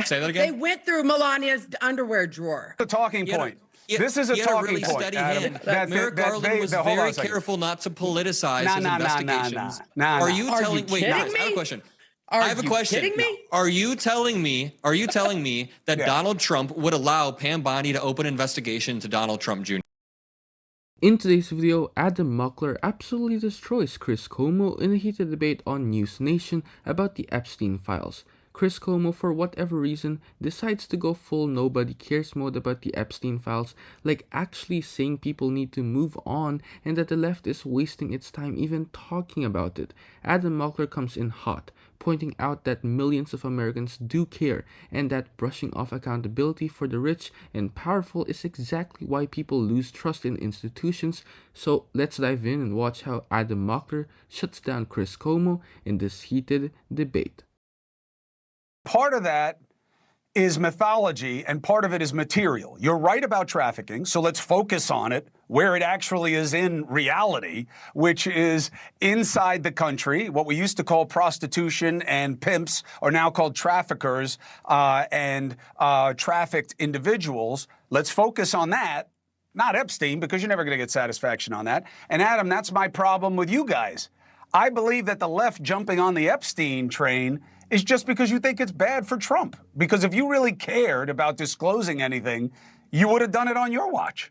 Say that again? They went through Melania's underwear drawer. The talking point. This is a talking point, Adam. Merrick Garland was very careful not to politicize his investigations. Are you telling me? I have a question. I have a question. Kidding me? Are you telling me that Donald Trump would allow Pam Bondi to open an investigation to Donald Trump Jr.? In today's video, Adam Mockler absolutely destroys Chris Cuomo in a heated debate on News Nation about the Epstein files. Chris Cuomo, for whatever reason, decides to go full nobody cares mode about the Epstein files, like actually saying people need to move on and that the left is wasting its time even talking about it. Adam Mockler comes in hot, pointing out that millions of Americans do care and that brushing off accountability for the rich and powerful is exactly why people lose trust in institutions. So let's dive in and watch how Adam Mockler shuts down Chris Cuomo in this heated debate. Part of that is mythology and part of it is material. You're right about trafficking, so let's focus on it where it actually is in reality, which is inside the country. What we used to call prostitution and pimps are now called traffickers and trafficked individuals. Let's focus on that, not Epstein, because you're never going to get satisfaction on that. And Adam, that's my problem with you guys. I believe that the left jumping on the Epstein train is just because you think it's bad for Trump. Because if you really cared about disclosing anything, you would have done it on your watch.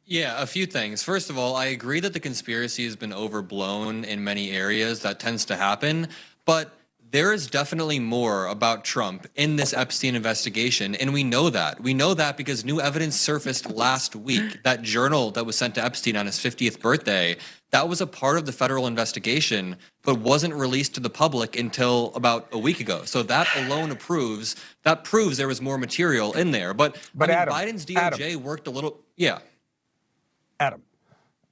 Yeah, a few things. First of all, I agree that the conspiracy has been overblown in many areas. That tends to happen. But there is definitely more about Trump in this Epstein investigation, and we know that. We know that because new evidence surfaced last week. That journal that was sent to Epstein on his 50th birthday, that was a part of the federal investigation, but wasn't released to the public until about a week ago. So that alone proves there was more material in there. But I mean, Adam, Biden's DOJ worked a little, Adam,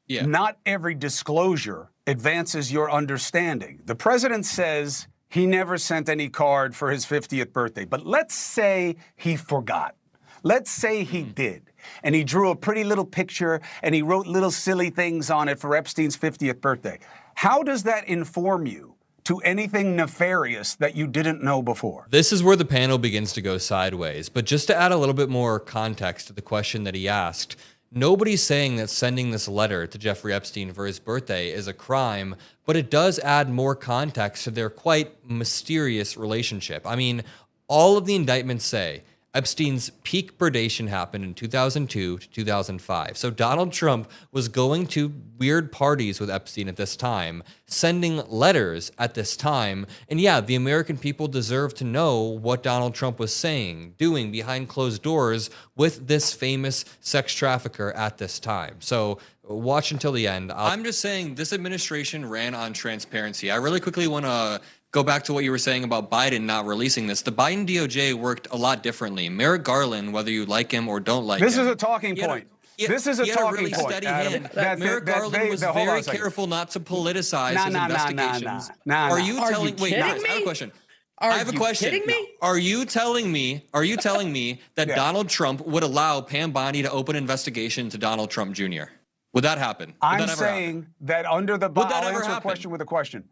not every disclosure advances your understanding. The president says he never sent any card for his 50th birthday, but let's say he forgot. Let's say he did, and he drew a pretty little picture and he wrote little silly things on it for Epstein's 50th birthday. How does that inform you to anything nefarious that you didn't know before? This is where the panel begins to go sideways. But just to add a little bit more context to the question that he asked, nobody's saying that sending this letter to Jeffrey Epstein for his birthday is a crime, but it does add more context to their quite mysterious relationship. I mean, all of the indictments say Epstein's peak predation happened in 2002 to 2005. So Donald Trump was going to weird parties with Epstein at this time, sending letters at this time. And yeah, the American people deserve to know what Donald Trump was saying, doing behind closed doors with this famous sex trafficker at this time. So watch until the end. I'm just saying this administration ran on transparency. I really quickly want to go back to what you were saying about Biden not releasing this. The Biden DOJ worked a lot differently. Merrick Garland, whether you like him or don't like him. This is a talking point. This is a talking point, Adam. Merrick Garland was very careful not to politicize his investigations. Are you telling me? I have a question. I have a question. Are you telling me that Donald Trump would allow Pam Bondi to open an investigation to Donald Trump Jr.? Would that happen? I'm saying that under the I'll answer a question with a question.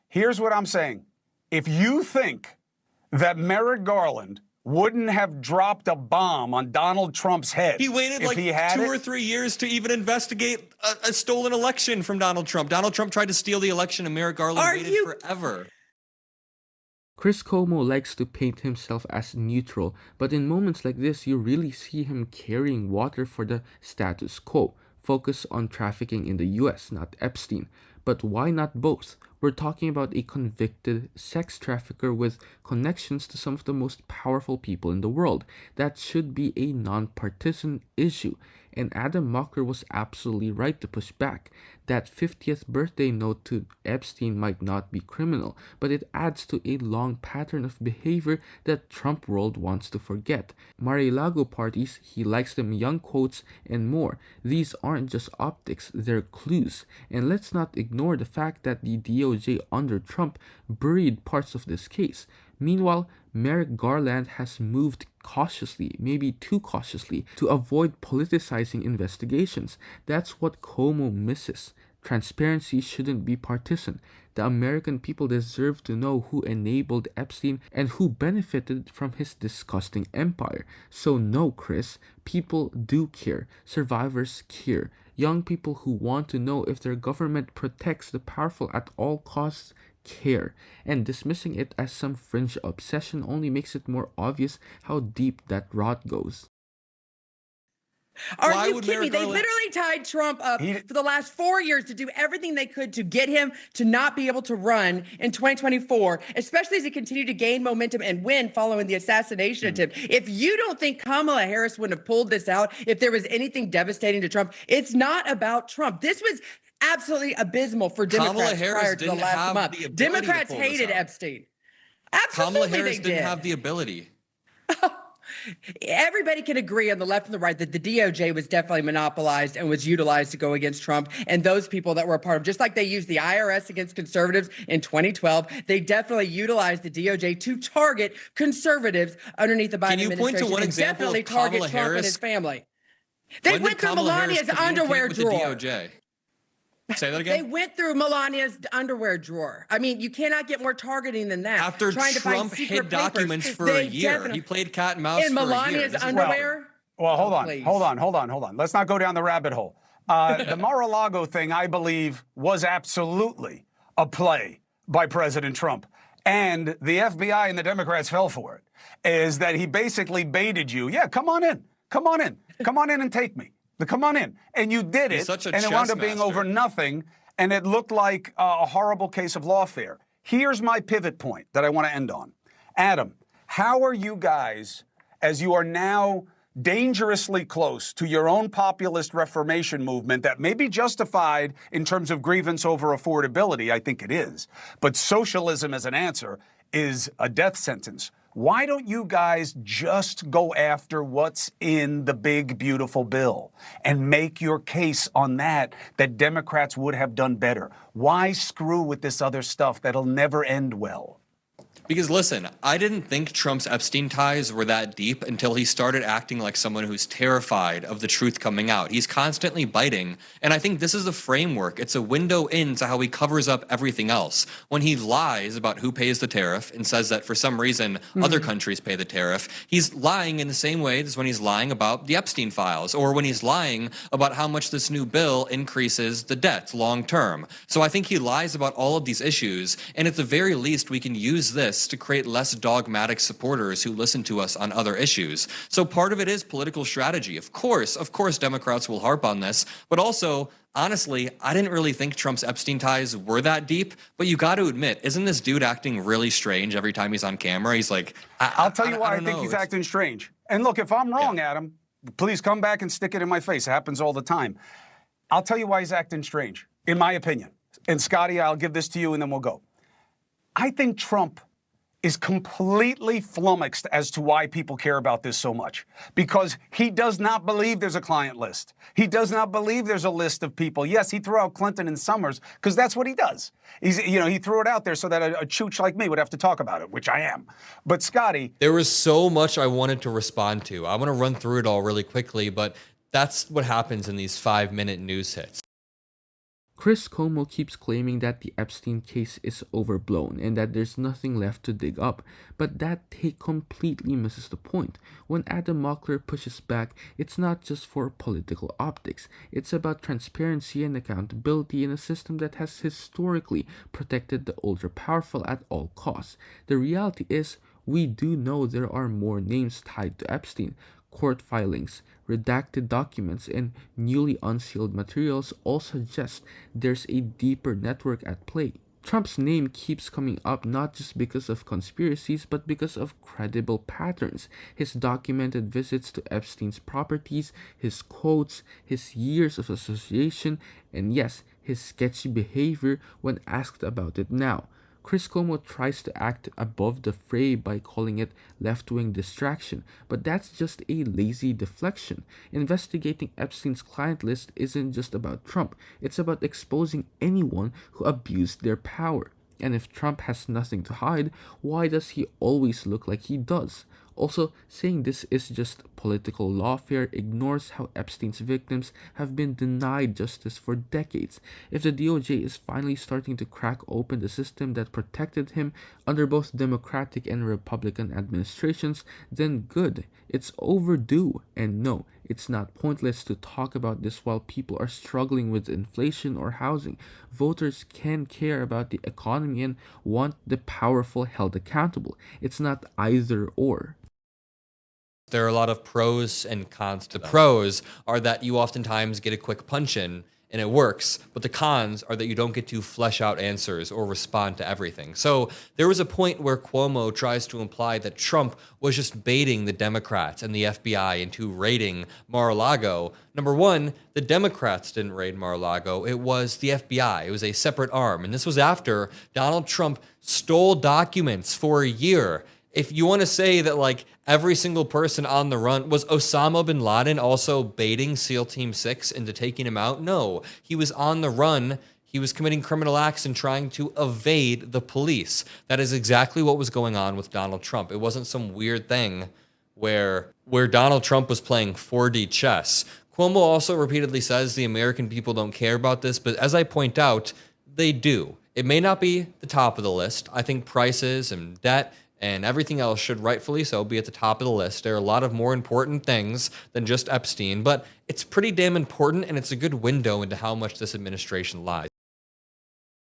Here's what I'm saying. If you think that Merrick Garland wouldn't have dropped a bomb on Donald Trump's head, he waited like 2 or 3 years to even investigate a stolen election from Donald Trump. Donald Trump tried to steal the election and Merrick Garland waited forever. Chris Cuomo likes to paint himself as neutral, but in moments like this, you really see him carrying water for the status quo. Focus on trafficking in the US, not Epstein. But why not both? We're talking about a convicted sex trafficker with connections to some of the most powerful people in the world. That should be a non-partisan issue. And Adam Mockler was absolutely right to push back. That 50th birthday note to Epstein might not be criminal, but it adds to a long pattern of behavior that Trump world wants to forget. Mar-a-Lago parties, he likes them young quotes, and more. These aren't just optics, they're clues. And let's not ignore the fact that the DOJ under Trump buried parts of this case. Meanwhile, Merrick Garland has moved cautiously, maybe too cautiously, to avoid politicizing investigations. That's what Cuomo misses. Transparency shouldn't be partisan. The American people deserve to know who enabled Epstein and who benefited from his disgusting empire. So no, Chris, people do care. Survivors care. Young people who want to know if their government protects the powerful at all costs care. And dismissing it as some fringe obsession only makes it more obvious how deep that rot goes. Are Why you would kidding me? Merrick They Garland- literally tied Trump up He- for the last 4 years to do everything they could to get him to not be able to run in 2024, especially as he continued to gain momentum and win following the assassination attempt. If you don't think Kamala Harris wouldn't have pulled this out if there was anything devastating to Trump, it's not about Trump. This was absolutely abysmal for Kamala Democrats Harris prior to the didn't last have month. the ability to Democrats pull this hated out. Epstein. Kamala Absolutely, Harris they didn't did. have the ability. Everybody can agree on the left and the right that the DOJ was definitely monopolized and was utilized to go against Trump and those people that were a part of, just like they used the IRS against conservatives in 2012, they definitely utilized the DOJ to target conservatives underneath the Biden Can you point to administration one and example definitely of target Kamala Trump and Harris? his family. They When went did through Kamala Harris Melania's communicate underwear with the drawer. DOJ? Say that They again? went through Melania's underwear drawer. I mean, you cannot get more targeting than that. After Trying to find Trump secret hid papers. documents for a They year. definitely- He played cat and mouse in for a year. Melania's This is underwear. Well, hold Oh, on, please. hold on, hold on, hold on. Let's not go down the rabbit hole. The Mar-a-Lago thing, I believe, was absolutely a play by President Trump. And the FBI and the Democrats fell for it, is that he basically baited you. Yeah, come on in. Come on in. Come on in and take me. Come on in. And you did He's it. such a And it wound up chess being master. over nothing. And it looked like a horrible case of lawfare. Here's my pivot point that I want to end on. Adam, how are you guys, as you are now dangerously close to your own populist reformation movement that may be justified in terms of grievance over affordability, I think it is, but socialism as an answer is a death sentence. Why don't you guys just go after what's in the big, beautiful bill and make your case on that Democrats would have done better? Why screw with this other stuff that'll never end well? Because listen, I didn't think Trump's Epstein ties were that deep until he started acting like someone who's terrified of the truth coming out. He's constantly biting, and I think this is a framework. It's a window into how he covers up everything else. When he lies about who pays the tariff and says that for some reason other countries pay the tariff, he's lying in the same way as when he's lying about the Epstein files, or when he's lying about how much this new bill increases the debt long term. So I think he lies about all of these issues, and at the very least we can use this to create less dogmatic supporters who listen to us on other issues. So part of it is political strategy. Of course, Democrats will harp on this, but also, honestly, I didn't really think Trump's Epstein ties were that deep, but you got to admit, isn't this dude acting really strange every time he's on camera? He's like, I'll tell you why I don't think know. he's It's- acting strange. And look, if I'm wrong, Adam, please come back and stick it in my face. It happens all the time. I'll tell you why he's acting strange, in my opinion. And Scotty, I'll give this to you and then we'll go. I think Trump is completely flummoxed as to why people care about this so much. Because he does not believe there's a client list. He does not believe there's a list of people. Yes, he threw out Clinton and Summers because that's what he does. He threw it out there so that a chooch like me would have to talk about it, which I am. But Scotty, There was so much I wanted to respond to. I want to run through it all really quickly, but that's what happens in these 5-minute news hits. Chris Cuomo keeps claiming that the Epstein case is overblown and that there's nothing left to dig up, but that take completely misses the point. When Adam Mockler pushes back, it's not just for political optics. It's about transparency and accountability in a system that has historically protected the ultra-powerful at all costs. The reality is, we do know there are more names tied to Epstein. Court filings, redacted documents, and newly unsealed materials all suggest there's a deeper network at play. Trump's name keeps coming up not just because of conspiracies, but because of credible patterns. His documented visits to Epstein's properties, his quotes, his years of association, and yes, his sketchy behavior when asked about it now. Chris Cuomo tries to act above the fray by calling it left-wing distraction, but that's just a lazy deflection. Investigating Epstein's client list isn't just about Trump, it's about exposing anyone who abused their power. And if Trump has nothing to hide, why does he always look like he does? Also, saying this is just political lawfare ignores how Epstein's victims have been denied justice for decades. If the DOJ is finally starting to crack open the system that protected him under both Democratic and Republican administrations, then good. It's overdue. And no, it's not pointless to talk about this while people are struggling with inflation or housing. Voters can care about the economy and want the powerful held accountable. It's not either or. There are a lot of pros and cons to that. The pros are that you oftentimes get a quick punch in and it works, but the cons are that you don't get to flesh out answers or respond to everything. So there was a point where Cuomo tries to imply that Trump was just baiting the Democrats and the FBI into raiding Mar-a-Lago. Number one, the Democrats didn't raid Mar-a-Lago. It was the FBI. It was a separate arm. And this was after Donald Trump stole documents for a year. If you want to say that like every single person on the run was Osama bin Laden also baiting SEAL Team 6 into taking him out? No, he was on the run. He was committing criminal acts and trying to evade the police. That is exactly what was going on with Donald Trump. It wasn't some weird thing where Donald Trump was playing 4D chess. Cuomo also repeatedly says the American people don't care about this, but as I point out, they do. It may not be the top of the list. I think prices and debt and everything else should rightfully so be at the top of the list. There are a lot of more important things than just Epstein, but it's pretty damn important, and it's a good window into how much this administration lies.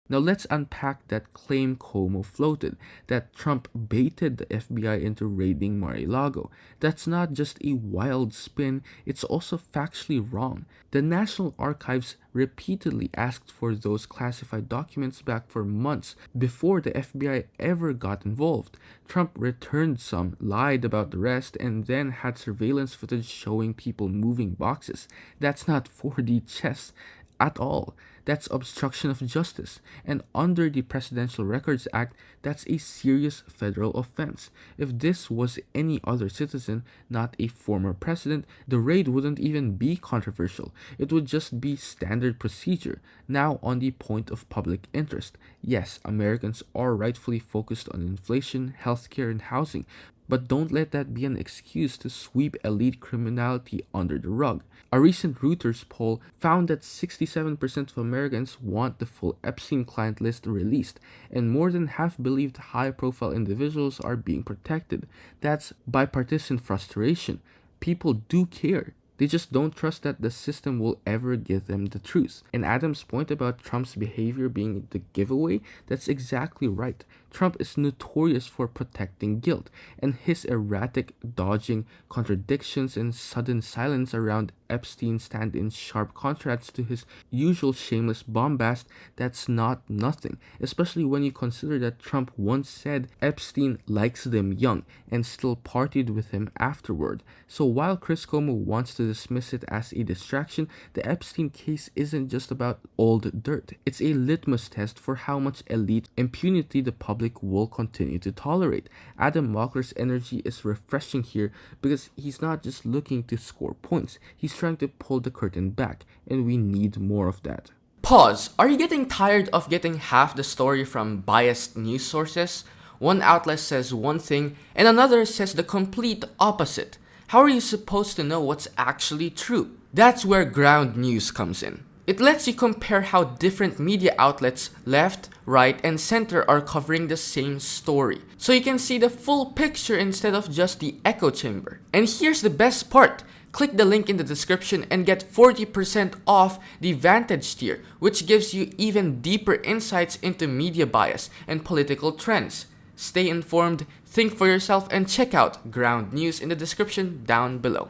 Now let's unpack that claim Cuomo floated, that Trump baited the FBI into raiding Mar-a-Lago. That's not just a wild spin, it's also factually wrong. The National Archives repeatedly asked for those classified documents back for months before the FBI ever got involved. Trump returned some, lied about the rest, and then had surveillance footage showing people moving boxes. That's not 4D chess at all. That's obstruction of justice, and under the Presidential Records Act, that's a serious federal offense. If this was any other citizen, not a former president, the raid wouldn't even be controversial. It would just be standard procedure. Now, on the point of public interest, yes, Americans are rightfully focused on inflation, healthcare, and housing, but don't let that be an excuse to sweep elite criminality under the rug. A recent Reuters poll found that 67% of Americans want the full Epstein client list released, and more than half believed high-profile individuals are being protected. That's bipartisan frustration. People do care. They just don't trust that the system will ever give them the truth. And Adam's point about Trump's behavior being the giveaway, that's exactly right. Trump is notorious for protecting guilt, and his erratic dodging, contradictions, and sudden silence around Epstein stand in sharp contrast to his usual shameless bombast. That's not nothing, especially when you consider that Trump once said Epstein likes them young and still partied with him afterward. So while Chris Cuomo wants to dismiss it as a distraction, the Epstein case isn't just about old dirt. It's a litmus test for how much elite impunity the public will continue to tolerate. Adam Mockler's energy is refreshing here because he's not just looking to score points, he's trying to pull the curtain back, and we need more of that. Pause. Are you getting tired of getting half the story from biased news sources? One outlet says one thing and another says the complete opposite. How are you supposed to know what's actually true? That's where ground news comes in. It lets you compare how different media outlets, left, right, and center are covering the same story. So you can see the full picture instead of just the echo chamber. And here's the best part. Click the link in the description and get 40% off the Vantage tier, which gives you even deeper insights into media bias and political trends. Stay informed, think for yourself, and check out ground news in the description down below.